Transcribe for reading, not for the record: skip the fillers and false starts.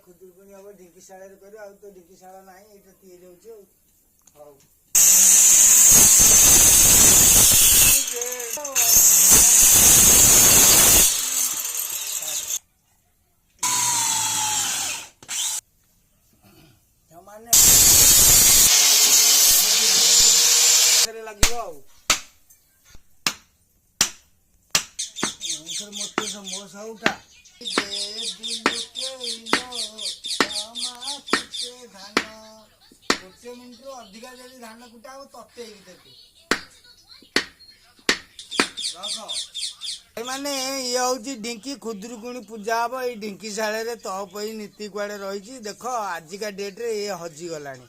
खुदुरकुणी हम ढिंकीशाला कर तो ढिंकीशाला ना ये तीन जाऊँ हौ लगे मोटे समोसा उठा गोटे मिनिट अधिका जब धान कुटा हम तते रख माने ये हूँ ढिंकी खुदुरकुणी पूजा हम ये ढिंकीशाला तप नीति कुआड़े रही देख आजिका डेट्रे ये हजिगलानी।